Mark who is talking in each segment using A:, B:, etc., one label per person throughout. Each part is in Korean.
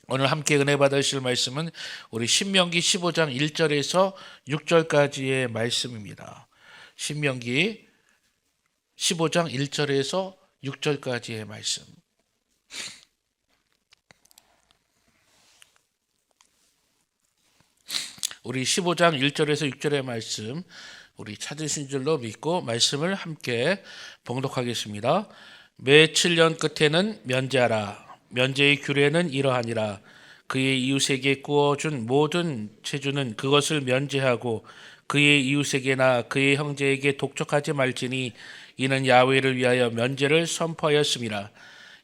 A: 오늘 함께 은혜 받으실 말씀은 우리 신명기 15장 1절에서 6절까지의 말씀입니다. 신명기 15장 1절에서 6절까지의 말씀. 우리 15장 1절에서 6절의 말씀 우리 찾으신 줄로 믿고 말씀을 함께 봉독하겠습니다. 매 7년 끝에는 면제하라. 면제의 규례는 이러하니라. 그의 이웃에게 구워준 모든 체주는 그것을 면제하고 그의 이웃에게나 그의 형제에게 독촉하지 말지니 이는 야훼를 위하여 면제를 선포하였음이라.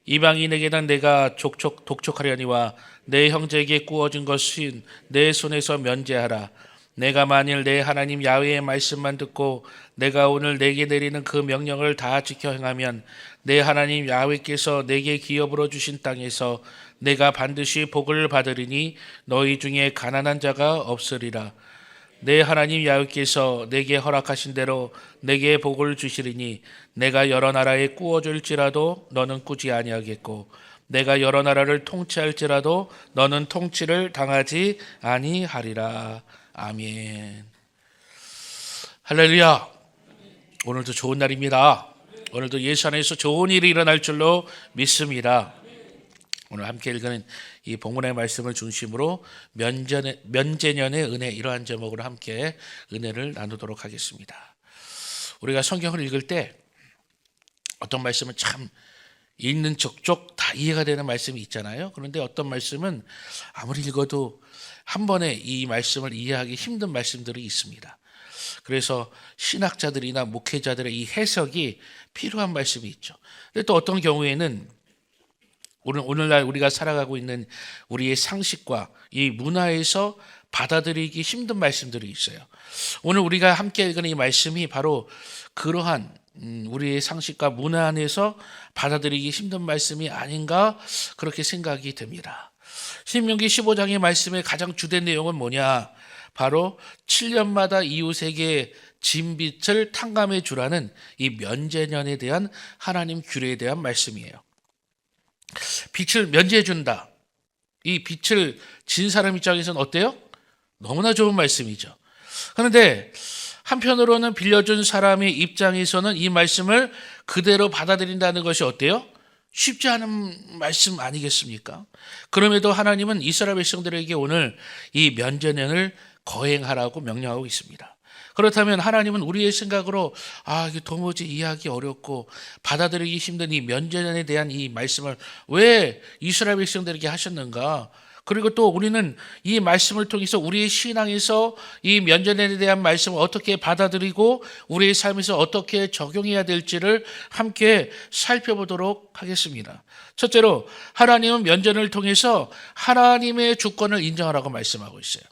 A: 이방인에게는 내가 독촉하려니와 내 형제에게 구워준 것은 내 손에서 면제하라. 내가 만일 내 하나님 야훼의 말씀만 듣고 내가 오늘 내게 내리는 그 명령을 다 지켜 행하면 내 하나님 야훼께서 내게 기업으로 주신 땅에서 내가 반드시 복을 받으리니 너희 중에 가난한 자가 없으리라. 내 하나님 야훼께서 내게 허락하신 대로 내게 복을 주시리니 내가 여러 나라에 꾸어줄지라도 너는 꾸지 아니하겠고 내가 여러 나라를 통치할지라도 너는 통치를 당하지 아니하리라. 아멘. 할렐루야. 오늘도 좋은 날입니다. 오늘도 예수 안에서 좋은 일이 일어날 줄로 믿습니다. 오늘 함께 읽는 이 본문의 말씀을 중심으로 면제년의 은혜, 이러한 제목으로 함께 은혜를 나누도록 하겠습니다. 우리가 성경을 읽을 때 어떤 말씀은 참 읽는 족족 다 이해가 되는 말씀이 있잖아요. 그런데 어떤 말씀은 아무리 읽어도 한 번에 이 말씀을 이해하기 힘든 말씀들이 있습니다. 그래서 신학자들이나 목회자들의 이 해석이 필요한 말씀이 있죠. 근데 또 어떤 경우에는 오늘날 우리가 살아가고 있는 우리의 상식과 이 문화에서 받아들이기 힘든 말씀들이 있어요. 오늘 우리가 함께 읽은 이 말씀이 바로 그러한 우리의 상식과 문화 안에서 받아들이기 힘든 말씀이 아닌가 그렇게 생각이 됩니다. 신명기 15장의 말씀의 가장 주된 내용은 뭐냐? 바로 7년마다 이웃에게 진빚을 탕감해 주라는 이 면제년에 대한 하나님 규례에 대한 말씀이에요. 빚을 면제해 준다. 이 빚을 진 사람 입장에서는 어때요? 너무나 좋은 말씀이죠. 그런데 한편으로는 빌려준 사람의 입장에서는 이 말씀을 그대로 받아들인다는 것이 어때요? 쉽지 않은 말씀 아니겠습니까? 그럼에도 하나님은 이스라엘 백성들에게 오늘 이 면제년을 거행하라고 명령하고 있습니다. 그렇다면 하나님은 우리의 생각으로 이게 도무지 이해하기 어렵고 받아들이기 힘든 이 면제년에 대한 이 말씀을 왜 이스라엘 백성들에게 하셨는가? 그리고 또 우리는 이 말씀을 통해서 우리의 신앙에서 이 면제년에 대한 말씀을 어떻게 받아들이고 우리의 삶에서 어떻게 적용해야 될지를 함께 살펴보도록 하겠습니다. 첫째로 하나님은 면제년을 통해서 하나님의 주권을 인정하라고 말씀하고 있어요.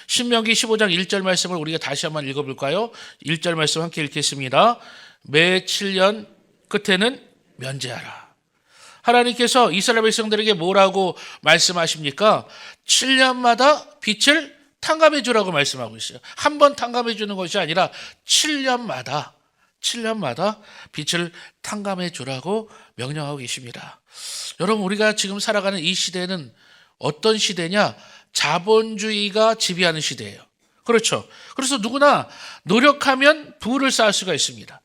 A: 신명기 15장 1절 말씀을 우리가 다시 한번 읽어볼까요? 1절 말씀 함께 읽겠습니다. 매 7년 끝에는 면제하라. 하나님께서 이스라엘 백성들에게 뭐라고 말씀하십니까? 7년마다 빚을 탕감해 주라고 말씀하고 있어요. 한 번 탕감해 주는 것이 아니라 7년마다 빚을 탕감해 주라고 명령하고 계십니다. 여러분, 우리가 지금 살아가는 이 시대는 어떤 시대냐? 자본주의가 지배하는 시대예요. 그렇죠. 그래서 누구나 노력하면 부를 쌓을 수가 있습니다.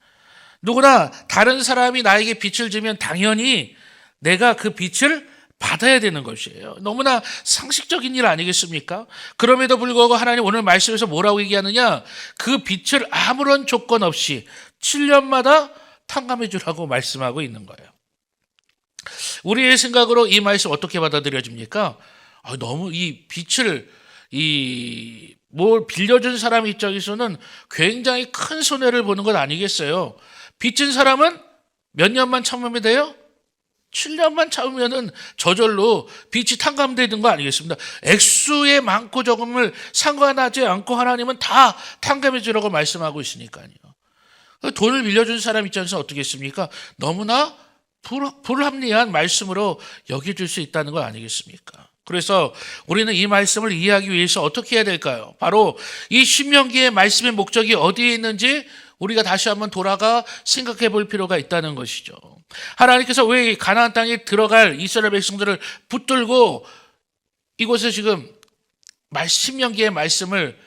A: 누구나 다른 사람이 나에게 빚을 지면 당연히 내가 그 빚을 받아야 되는 것이에요. 너무나 상식적인 일 아니겠습니까? 그럼에도 불구하고 하나님 오늘 말씀에서 뭐라고 얘기하느냐? 그 빚을 아무런 조건 없이 7년마다 탕감해 주라고 말씀하고 있는 거예요. 우리의 생각으로 이 말씀 어떻게 받아들여집니까? 너무 이 빚을 뭘 빌려준 사람 입장에서는 굉장히 큰 손해를 보는 것 아니겠어요? 빚진 사람은 몇 년만 참으면 돼요? 7년만 참으면은 저절로 빚이 탕감되는 거 아니겠습니까? 액수의 많고 적음을 상관하지 않고 하나님은 다 탕감해 주라고 말씀하고 있으니까요. 돈을 빌려준 사람 입장에서 어떻겠습니까? 너무나 불합리한 말씀으로 여겨질 수 있다는 거 아니겠습니까? 그래서 우리는 이 말씀을 이해하기 위해서 어떻게 해야 될까요? 바로 이 신명기의 말씀의 목적이 어디에 있는지 우리가 다시 한번 돌아가 생각해 볼 필요가 있다는 것이죠. 하나님께서 왜 가나안 땅에 들어갈 이스라엘 백성들을 붙들고 이곳에 지금 신명기의 말씀을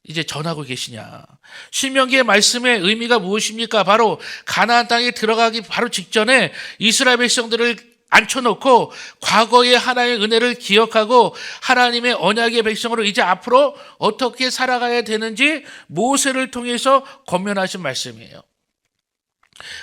A: 이제 전하고 계시냐? 신명기의 말씀의 의미가 무엇입니까? 바로 가나안 땅에 들어가기 바로 직전에 이스라엘 백성들을 앉혀놓고 과거의 하나님의 은혜를 기억하고 하나님의 언약의 백성으로 이제 앞으로 어떻게 살아가야 되는지 모세를 통해서 권면하신 말씀이에요.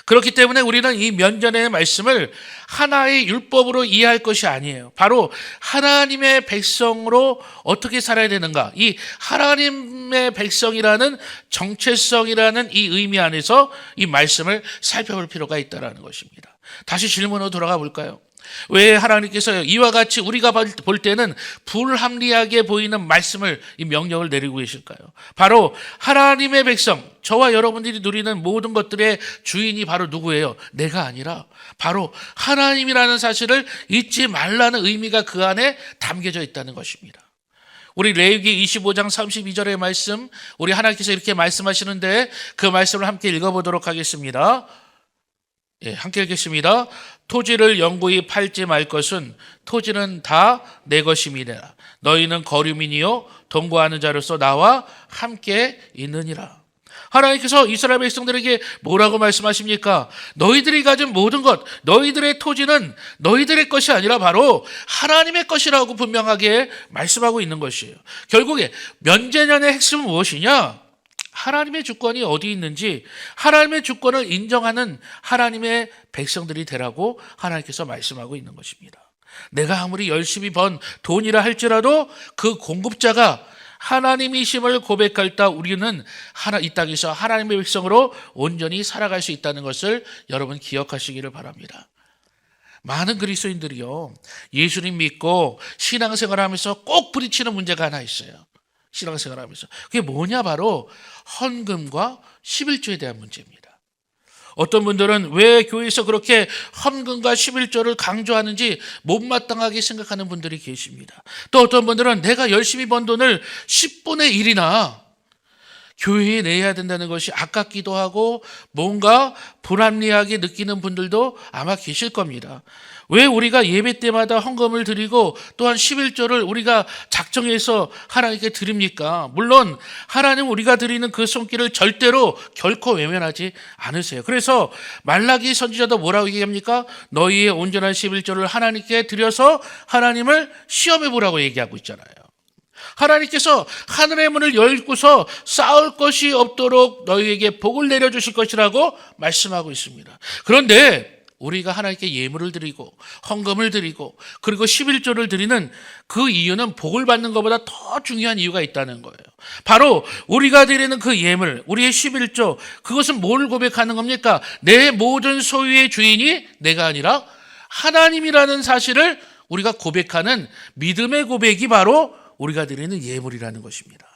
A: 그렇기 때문에 우리는 이 면전의 말씀을 하나의 율법으로 이해할 것이 아니에요. 바로 하나님의 백성으로 어떻게 살아야 되는가, 이 하나님의 백성이라는 정체성이라는 이 의미 안에서 이 말씀을 살펴볼 필요가 있다는 것입니다. 다시 질문으로 돌아가 볼까요? 왜 하나님께서 이와 같이 우리가 볼 때는 불합리하게 보이는 말씀을, 이 명령을 내리고 계실까요? 바로 하나님의 백성, 저와 여러분들이 누리는 모든 것들의 주인이 바로 누구예요? 내가 아니라 바로 하나님이라는 사실을 잊지 말라는 의미가 그 안에 담겨져 있다는 것입니다. 우리 레위기 25장 32절의 말씀, 우리 하나님께서 이렇게 말씀하시는데 그 말씀을 함께 읽어보도록 하겠습니다. 함께 읽겠습니다. 토지를 영구히 팔지 말 것은 토지는 다 내 것임이니라. 너희는 거류민이요 동거하는 자로서 나와 함께 있느니라. 하나님께서 이스라엘 백성들에게 뭐라고 말씀하십니까? 너희들이 가진 모든 것, 너희들의 토지는 너희들의 것이 아니라 바로 하나님의 것이라고 분명하게 말씀하고 있는 것이에요. 결국에 면제년의 핵심은 무엇이냐? 하나님의 주권이 어디 있는지 하나님의 주권을 인정하는 하나님의 백성들이 되라고 하나님께서 말씀하고 있는 것입니다. 내가 아무리 열심히 번 돈이라 할지라도 그 공급자가 하나님이심을 고백할 때 우리는 이 땅에서 하나님의 백성으로 온전히 살아갈 수 있다는 것을 여러분 기억하시기를 바랍니다. 많은 그리스도인들이요, 예수님 믿고 신앙생활하면서 꼭 부딪히는 문제가 하나 있어요. 신앙생활하면서. 그게 뭐냐? 바로 헌금과 11조에 대한 문제입니다. 어떤 분들은 왜 교회에서 그렇게 헌금과 11조를 강조하는지 못마땅하게 생각하는 분들이 계십니다. 또 어떤 분들은 내가 열심히 번 돈을 10분의 1이나 교회에 내야 된다는 것이 아깝기도 하고 뭔가 불합리하게 느끼는 분들도 아마 계실 겁니다. 왜 우리가 예배 때마다 헌금을 드리고 또한 11조를 우리가 작정해서 하나님께 드립니까? 물론 하나님 우리가 드리는 그 손길을 절대로 결코 외면하지 않으세요. 그래서 말라기 선지자도 뭐라고 얘기합니까? 너희의 온전한 11조를 하나님께 드려서 하나님을 시험해 보라고 얘기하고 있잖아요. 하나님께서 하늘의 문을 열고서 싸울 것이 없도록 너희에게 복을 내려주실 것이라고 말씀하고 있습니다. 그런데 우리가 하나님께 예물을 드리고 헌금을 드리고 그리고 11조를 드리는 그 이유는 복을 받는 것보다 더 중요한 이유가 있다는 거예요. 바로 우리가 드리는 그 예물, 우리의 11조, 그것은 뭘 고백하는 겁니까? 내 모든 소유의 주인이 내가 아니라 하나님이라는 사실을 우리가 고백하는 믿음의 고백이 바로 우리가 드리는 예물이라는 것입니다.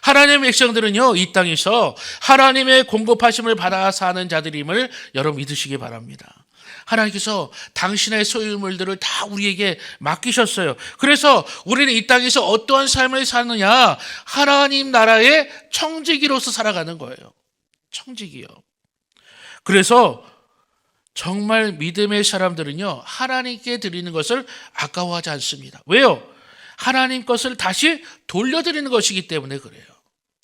A: 하나님의 백성들은요, 이 땅에서 하나님의 공급하심을 받아 사는 자들임을 여러분 믿으시기 바랍니다. 하나님께서 당신의 소유물들을 다 우리에게 맡기셨어요. 그래서 우리는 이 땅에서 어떠한 삶을 사느냐? 하나님 나라의 청지기로서 살아가는 거예요. 청지기요. 그래서 정말 믿음의 사람들은요, 하나님께 드리는 것을 아까워하지 않습니다. 왜요? 하나님 것을 다시 돌려드리는 것이기 때문에 그래요.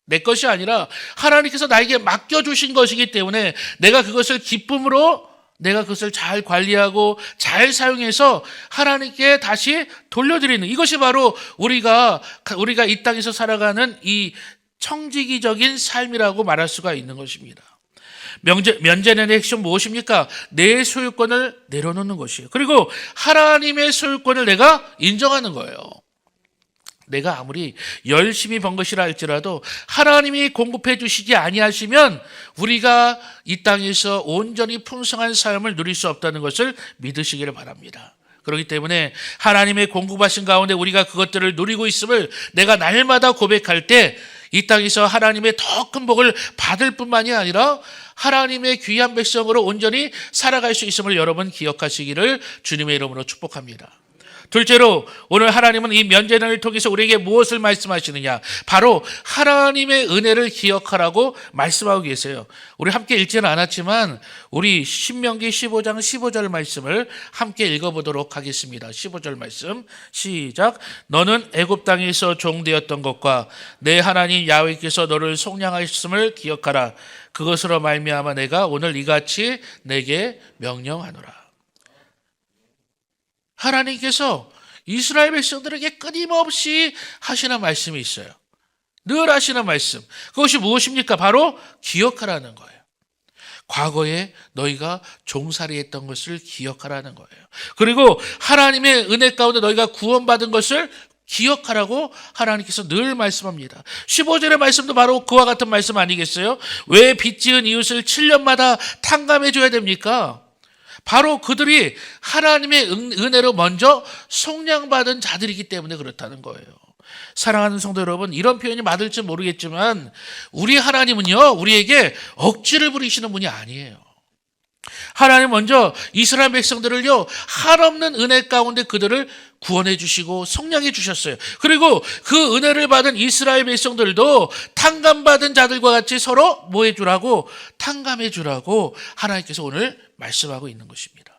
A: 내 것이 아니라 하나님께서 나에게 맡겨주신 것이기 때문에 내가 그것을 기쁨으로 내가 그것을 잘 관리하고 잘 사용해서 하나님께 다시 돌려드리는, 이것이 바로 우리가 이 땅에서 살아가는 이 청지기적인 삶이라고 말할 수가 있는 것입니다. 면제년의 핵심 무엇입니까? 내 소유권을 내려놓는 것이에요. 그리고 하나님의 소유권을 내가 인정하는 거예요. 내가 아무리 열심히 번 것이라 할지라도 하나님이 공급해 주시지 아니하시면 우리가 이 땅에서 온전히 풍성한 삶을 누릴 수 없다는 것을 믿으시기를 바랍니다. 그렇기 때문에 하나님의 공급하신 가운데 우리가 그것들을 누리고 있음을 내가 날마다 고백할 때 이 땅에서 하나님의 더 큰 복을 받을 뿐만이 아니라 하나님의 귀한 백성으로 온전히 살아갈 수 있음을 여러분 기억하시기를 주님의 이름으로 축복합니다. 둘째로 오늘 하나님은 이 면제단을 통해서 우리에게 무엇을 말씀하시느냐? 바로 하나님의 은혜를 기억하라고 말씀하고 계세요. 우리 함께 읽지는 않았지만 우리 신명기 15장 15절 말씀을 함께 읽어보도록 하겠습니다. 15절 말씀 시작. 너는 애굽 땅에서 종되었던 것과 내 하나님 야훼께서 너를 속량하셨음을 기억하라. 그것으로 말미암아 내가 오늘 이같이 내게 명령하노라. 하나님께서 이스라엘 백성들에게 끊임없이 하시는 말씀이 있어요. 늘 하시는 말씀. 그것이 무엇입니까? 바로 기억하라는 거예요. 과거에 너희가 종살이했던 것을 기억하라는 거예요. 그리고 하나님의 은혜 가운데 너희가 구원받은 것을 기억하라고 하나님께서 늘 말씀합니다. 15절의 말씀도 바로 그와 같은 말씀 아니겠어요? 왜 빚지은 이웃을 7년마다 탕감해 줘야 됩니까? 바로 그들이 하나님의 은혜로 먼저 속량받은 자들이기 때문에 그렇다는 거예요. 사랑하는 성도 여러분, 이런 표현이 맞을지 모르겠지만 우리 하나님은요, 우리에게 억지를 부리시는 분이 아니에요. 하나님 먼저 이스라엘 백성들을요, 한없는 은혜 가운데 그들을 구원해 주시고 속량해 주셨어요. 그리고 그 은혜를 받은 이스라엘 백성들도 탕감받은 자들과 같이 서로 뭐 해주라고? 탕감해 주라고 하나님께서 오늘 말씀하고 있는 것입니다.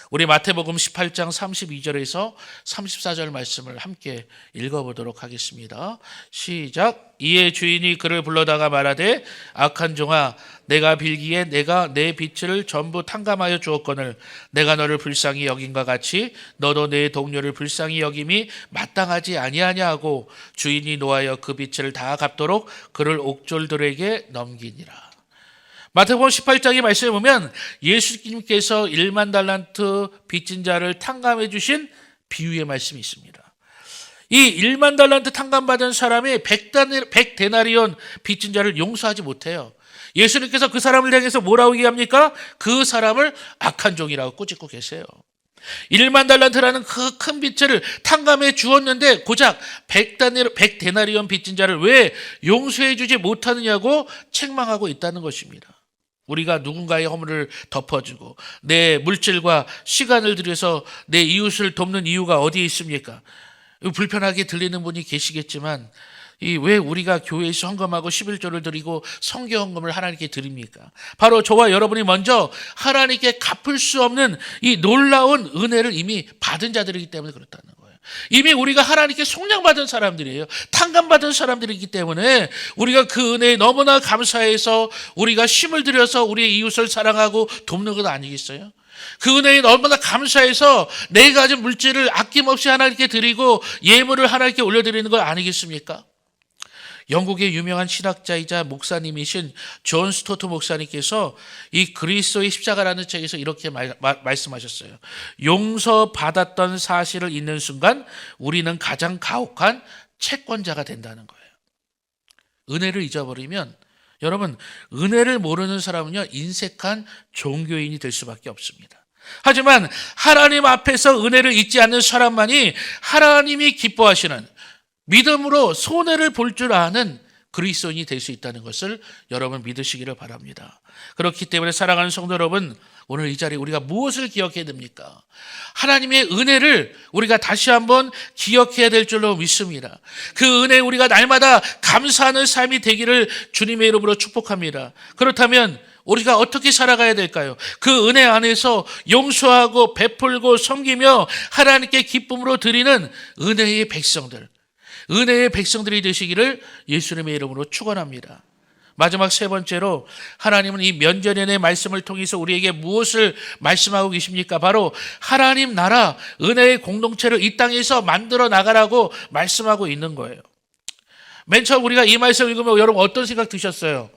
A: 우리 마태복음 18장 32절에서 34절 말씀을 함께 읽어보도록 하겠습니다. 시작. 이에 주인이 그를 불러다가 말하되 악한 종아, 내가 빌기에 내가 내 빚을 전부 탕감하여 주었거늘 내가 너를 불쌍히 여김과 같이 너도 내 동료를 불쌍히 여김이 마땅하지 아니하냐 하고 주인이 노하여 그 빚을 다 갚도록 그를 옥졸들에게 넘기니라. 마태복음 18장의 말씀에 보면 예수님께서 1만 달란트 빚진 자를 탕감해 주신 비유의 말씀이 있습니다. 이 1만 달란트 탕감받은 사람이 100데나리온 빚진 자를 용서하지 못해요. 예수님께서 그 사람을 향해서 뭐라고 얘기합니까? 그 사람을 악한 종이라고 꾸짖고 계세요. 1만 달란트라는 그 큰 빚을 탕감해 주었는데 고작 100데나리온 빚진 자를 왜 용서해 주지 못하느냐고 책망하고 있다는 것입니다. 우리가 누군가의 허물을 덮어주고 내 물질과 시간을 들여서 내 이웃을 돕는 이유가 어디에 있습니까? 불편하게 들리는 분이 계시겠지만 왜 우리가 교회에서 헌금하고 11조를 드리고 성교 헌금을 하나님께 드립니까? 바로 저와 여러분이 먼저 하나님께 갚을 수 없는 이 놀라운 은혜를 이미 받은 자들이기 때문에 그렇다는 거예요. 이미 우리가 하나님께 속량받은 사람들이에요. 탕감받은 사람들이기 때문에 우리가 그 은혜에 너무나 감사해서 우리가 힘을 들여서 우리의 이웃을 사랑하고 돕는 것 아니겠어요? 그 은혜에 너무나 감사해서 내가 가진 물질을 아낌없이 하나님께 드리고 예물을 하나님께 올려드리는 것 아니겠습니까? 영국의 유명한 신학자이자 목사님이신 존 스토트 목사님께서 이 그리스도의 십자가라는 책에서 이렇게 말씀하셨어요. 용서받았던 사실을 잊는 순간 우리는 가장 가혹한 채권자가 된다는 거예요. 은혜를 잊어버리면 여러분, 은혜를 모르는 사람은요, 인색한 종교인이 될 수밖에 없습니다. 하지만 하나님 앞에서 은혜를 잊지 않는 사람만이 하나님이 기뻐하시는 믿음으로 손해를 볼 줄 아는 그리스도인이 될 수 있다는 것을 여러분 믿으시기를 바랍니다. 그렇기 때문에 사랑하는 성도 여러분, 오늘 이 자리에 우리가 무엇을 기억해야 됩니까? 하나님의 은혜를 우리가 다시 한번 기억해야 될 줄로 믿습니다. 그 은혜에 우리가 날마다 감사하는 삶이 되기를 주님의 이름으로 축복합니다. 그렇다면 우리가 어떻게 살아가야 될까요? 그 은혜 안에서 용서하고 베풀고 섬기며 하나님께 기쁨으로 드리는 은혜의 백성들, 은혜의 백성들이 되시기를 예수님의 이름으로 축원합니다. 마지막 세 번째로 하나님은 이 면전연의 말씀을 통해서 우리에게 무엇을 말씀하고 계십니까? 바로 하나님 나라 은혜의 공동체를 이 땅에서 만들어 나가라고 말씀하고 있는 거예요. 맨 처음 우리가 이 말씀을 읽으면 여러분 어떤 생각 드셨어요?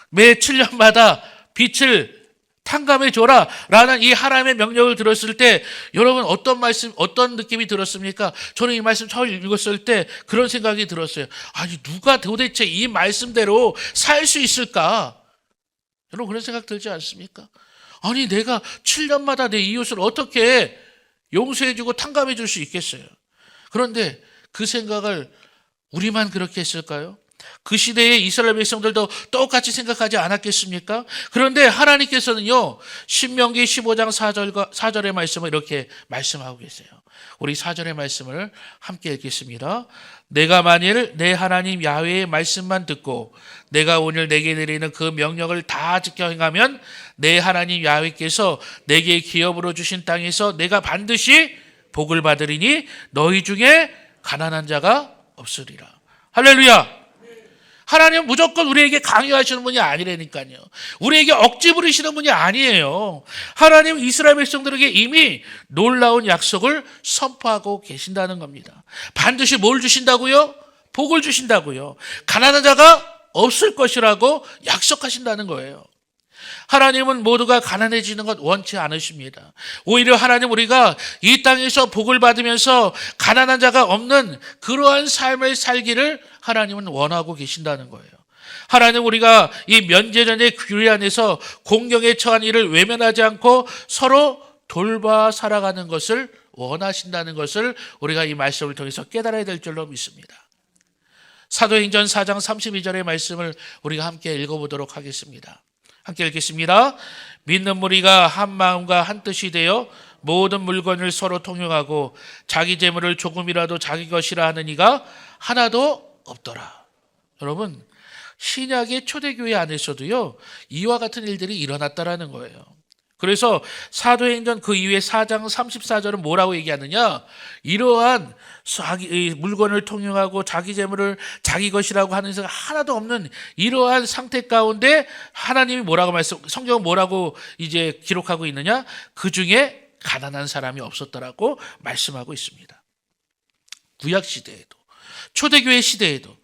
A: 매 7년마다 빚을 탕감해 줘라 라는 이 하나님의 명령을 들었을 때 여러분 어떤 느낌이 들었습니까? 저는 이 말씀 처음 읽었을 때 그런 생각이 들었어요. 아니, 누가 도대체 이 말씀대로 살 수 있을까? 여러분 그런 생각 들지 않습니까? 아니, 내가 7년마다 내 이웃을 어떻게 용서해 주고 탕감해 줄 수 있겠어요? 그런데 그 생각을 우리만 그렇게 했을까요? 그 시대의 이스라엘 백성들도 똑같이 생각하지 않았겠습니까? 그런데 하나님께서는요, 신명기 15장 4절의 말씀을 이렇게 말씀하고 계세요. 우리 4절의 말씀을 함께 읽겠습니다. 내가 만일 내 하나님 야훼의 말씀만 듣고 내가 오늘 내게 내리는 그 명령을 다 지켜 행하면 내 하나님 야훼께서 내게 기업으로 주신 땅에서 내가 반드시 복을 받으리니 너희 중에 가난한 자가 없으리라. 할렐루야. 하나님은 무조건 우리에게 강요하시는 분이 아니라니까요. 우리에게 억지 부리시는 분이 아니에요. 하나님은 이스라엘 백성들에게 이미 놀라운 약속을 선포하고 계신다는 겁니다. 반드시 뭘 주신다고요? 복을 주신다고요. 가난한 자가 없을 것이라고 약속하신다는 거예요. 하나님은 모두가 가난해지는 것 원치 않으십니다. 오히려 하나님 우리가 이 땅에서 복을 받으면서 가난한 자가 없는 그러한 삶을 살기를 하나님은 원하고 계신다는 거예요. 하나님 우리가 이 면제전의 규례 안에서 공경에 처한 일을 외면하지 않고 서로 돌봐 살아가는 것을 원하신다는 것을 우리가 이 말씀을 통해서 깨달아야 될 줄로 믿습니다. 사도행전 4장 32절의 말씀을 우리가 함께 읽어보도록 하겠습니다. 함께 읽겠습니다. 믿는 무리가 한 마음과 한 뜻이 되어 모든 물건을 서로 통용하고 자기 재물을 조금이라도 자기 것이라 하는 이가 하나도 없더라. 여러분, 신약의 초대교회 안에서도요, 이와 같은 일들이 일어났다라는 거예요. 그래서 사도행전 그 이후에 4장 34절은 뭐라고 얘기하느냐? 이러한 물건을 통용하고 자기 재물을 자기 것이라고 하는 사람 하나도 없는 이러한 상태 가운데 하나님이 성경은 뭐라고 이제 기록하고 있느냐? 그 중에 가난한 사람이 없었더라고 말씀하고 있습니다. 구약 시대에도, 초대교회 시대에도,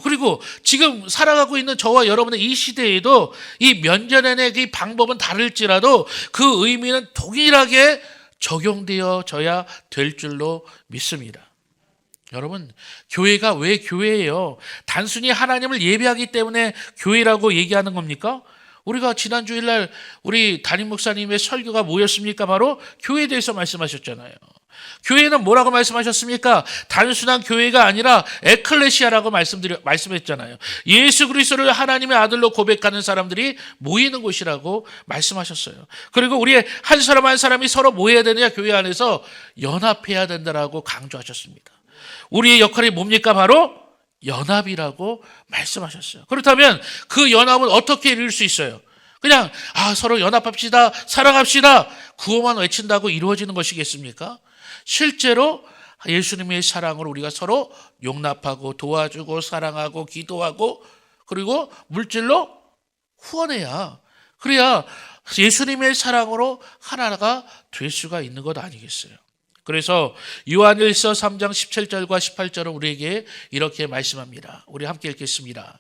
A: 그리고 지금 살아가고 있는 저와 여러분의 이 시대에도 이 면제전의 그 방법은 다를지라도 그 의미는 동일하게 적용되어져야 될 줄로 믿습니다. 여러분, 교회가 왜 교회예요? 단순히 하나님을 예배하기 때문에 교회라고 얘기하는 겁니까? 우리가 지난 주일날 우리 담임 목사님의 설교가 뭐였습니까? 바로 교회에 대해서 말씀하셨잖아요. 교회는 뭐라고 말씀하셨습니까? 단순한 교회가 아니라 에클레시아라고 말씀했잖아요. 예수 그리스도를 하나님의 아들로 고백하는 사람들이 모이는 곳이라고 말씀하셨어요. 그리고 우리의 한 사람 한 사람이 서로 모여야 되느냐? 교회 안에서 연합해야 된다라고 강조하셨습니다. 우리의 역할이 뭡니까? 바로 연합이라고 말씀하셨어요. 그렇다면 그 연합은 어떻게 이룰 수 있어요? 그냥 서로 연합합시다, 사랑합시다, 구호만 외친다고 이루어지는 것이겠습니까? 실제로 예수님의 사랑으로 우리가 서로 용납하고 도와주고 사랑하고 기도하고 그리고 물질로 후원해야, 그래야 예수님의 사랑으로 하나가 될 수가 있는 것 아니겠어요? 그래서 요한일서 3장 17절과 18절은 우리에게 이렇게 말씀합니다. 우리 함께 읽겠습니다.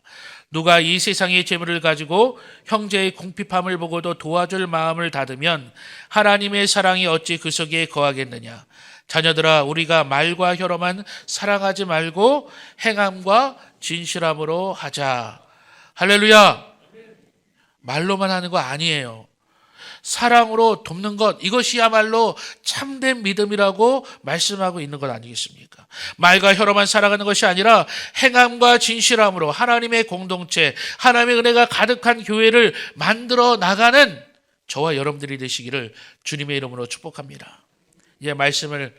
A: 누가 이 세상의 재물을 가지고 형제의 궁핍함을 보고도 도와줄 마음을 닫으면 하나님의 사랑이 어찌 그 속에 거하겠느냐. 자녀들아, 우리가 말과 혀로만 사랑하지 말고 행함과 진실함으로 하자. 할렐루야. 말로만 하는 거 아니에요. 사랑으로 돕는 것, 이것이야말로 참된 믿음이라고 말씀하고 있는 것 아니겠습니까? 말과 혀로만 살아가는 것이 아니라 행함과 진실함으로 하나님의 공동체, 하나님의 은혜가 가득한 교회를 만들어 나가는 저와 여러분들이 되시기를 주님의 이름으로 축복합니다. 이제 말씀을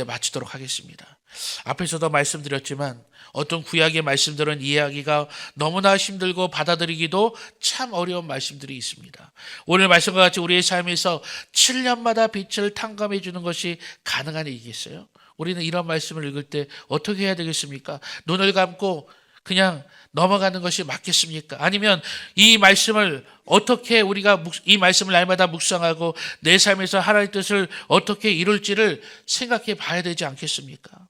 A: 마치도록 하겠습니다. 앞에서도 말씀드렸지만 어떤 구약의 말씀들은 이해하기가 너무나 힘들고 받아들이기도 참 어려운 말씀들이 있습니다. 오늘 말씀과 같이 우리의 삶에서 7년마다 빛을 탕감해 주는 것이 가능한 일이겠어요? 우리는 이런 말씀을 읽을 때 어떻게 해야 되겠습니까? 눈을 감고 그냥 넘어가는 것이 맞겠습니까? 아니면 이 말씀을 어떻게 우리가 이 말씀을 날마다 묵상하고 내 삶에서 하나님의 뜻을 어떻게 이룰지를 생각해 봐야 되지 않겠습니까?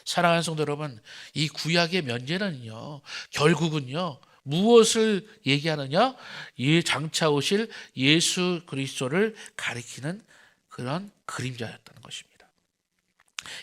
A: 사랑하는 성도 여러분, 이 구약의 면제는요, 결국은요, 무엇을 얘기하느냐? 장차 오실 예수 그리스도를 가리키는 그런 그림자였다는 것입니다.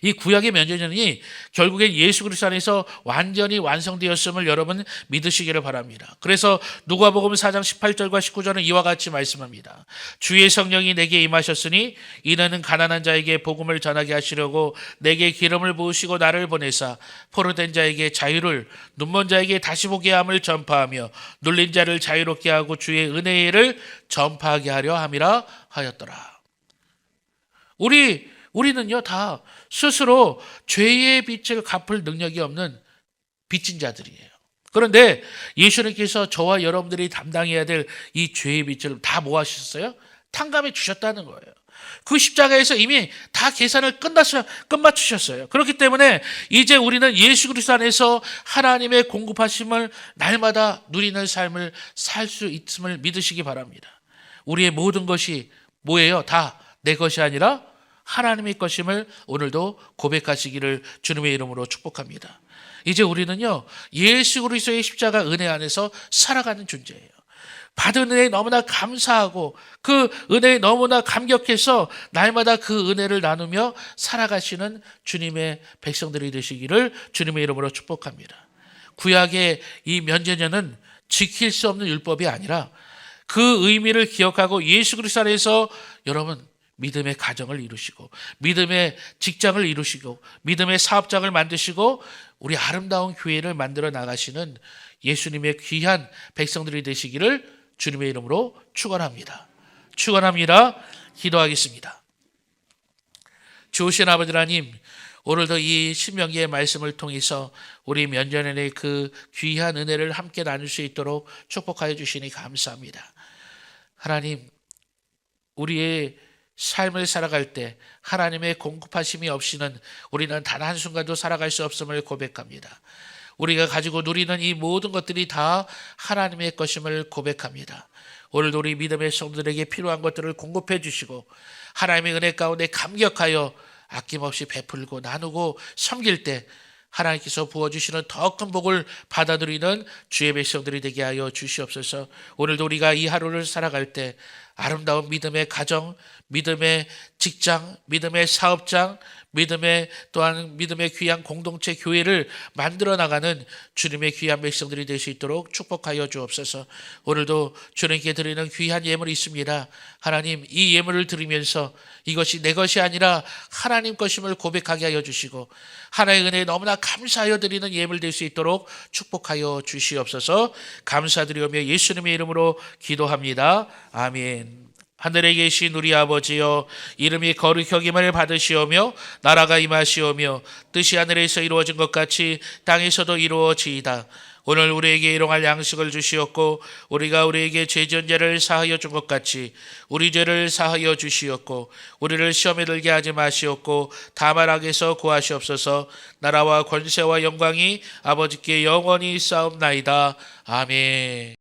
A: 이 구약의 면제전이 결국엔 예수 그리스도 안에서 완전히 완성되었음을 여러분 믿으시기를 바랍니다. 그래서 누가복음 4장 18절과 19절은 이와 같이 말씀합니다. 주의 성령이 내게 임하셨으니 이는 가난한 자에게 복음을 전하게 하시려고 내게 기름을 부으시고 나를 보내사 포로된 자에게 자유를, 눈먼 자에게 다시 보게 함을 전파하며 눌린 자를 자유롭게 하고 주의 은혜를 전파하게 하려 함이라 하였더라. 우리는요 다 스스로 죄의 빚을 갚을 능력이 없는 빚진 자들이에요. 그런데 예수님께서 저와 여러분들이 담당해야 될 이 죄의 빚을 다 뭐 하셨어요? 탕감해 주셨다는 거예요. 그 십자가에서 이미 다 계산을 끝마치셨어요. 그렇기 때문에 이제 우리는 예수 그리스도 안에서 하나님의 공급하심을 날마다 누리는 삶을 살 수 있음을 믿으시기 바랍니다. 우리의 모든 것이 뭐예요? 다 내 것이 아니라 하나님의 것임을 오늘도 고백하시기를 주님의 이름으로 축복합니다. 이제 우리는요 예수 그리스도의 십자가 은혜 안에서 살아가는 존재예요. 받은 은혜에 너무나 감사하고 그 은혜에 너무나 감격해서 날마다 그 은혜를 나누며 살아가시는 주님의 백성들이 되시기를 주님의 이름으로 축복합니다. 구약의 이 면제년은 지킬 수 없는 율법이 아니라 그 의미를 기억하고 예수 그리스도 안에서 여러분 믿음의 가정을 이루시고 믿음의 직장을 이루시고 믿음의 사업장을 만드시고 우리 아름다운 교회를 만들어 나가시는 예수님의 귀한 백성들이 되시기를 주님의 이름으로 축원합니다. 축원합니다. 기도하겠습니다. 좋으신 아버지 하나님, 오늘도 이 신명기의 말씀을 통해서 우리 면전의 그 귀한 은혜를 함께 나눌 수 있도록 축복하여 주시니 감사합니다. 하나님, 우리의 삶을 살아갈 때 하나님의 공급하심이 없이는 우리는 단 한순간도 살아갈 수 없음을 고백합니다. 우리가 가지고 누리는 이 모든 것들이 다 하나님의 것임을 고백합니다. 오늘도 우리 믿음의 성도들에게 필요한 것들을 공급해 주시고 하나님의 은혜 가운데 감격하여 아낌없이 베풀고 나누고 섬길 때 하나님께서 부어주시는 더 큰 복을 받아들이는 주의 백성들이 되게 하여 주시옵소서. 오늘도 우리가 이 하루를 살아갈 때 아름다운 믿음의 가정, 믿음의 직장, 믿음의 사업장, 또한 믿음의 귀한 공동체 교회를 만들어 나가는 주님의 귀한 백성들이 될 수 있도록 축복하여 주옵소서. 오늘도 주님께 드리는 귀한 예물이 있습니다. 하나님, 이 예물을 드리면서 이것이 내 것이 아니라 하나님 것임을 고백하게 하여 주시고 하나님의 은혜에 너무나 감사하여 드리는 예물 될 수 있도록 축복하여 주시옵소서. 감사드리오며 예수님의 이름으로 기도합니다. 아멘. 하늘에 계신 우리 아버지여, 이름이 거룩히 여김을 받으시오며 나라가 임하시오며 뜻이 하늘에서 이루어진 것 같이 땅에서도 이루어지이다. 오늘 우리에게 일용할 양식을 주시었고 우리가 우리에게 죄 지은 죄를 사하여 준 것 같이 우리 죄를 사하여 주시었고 우리를 시험에 들게 하지 마시었고 다만 악에서 구하시옵소서. 나라와 권세와 영광이 아버지께 영원히 있사옵나이다. 아멘.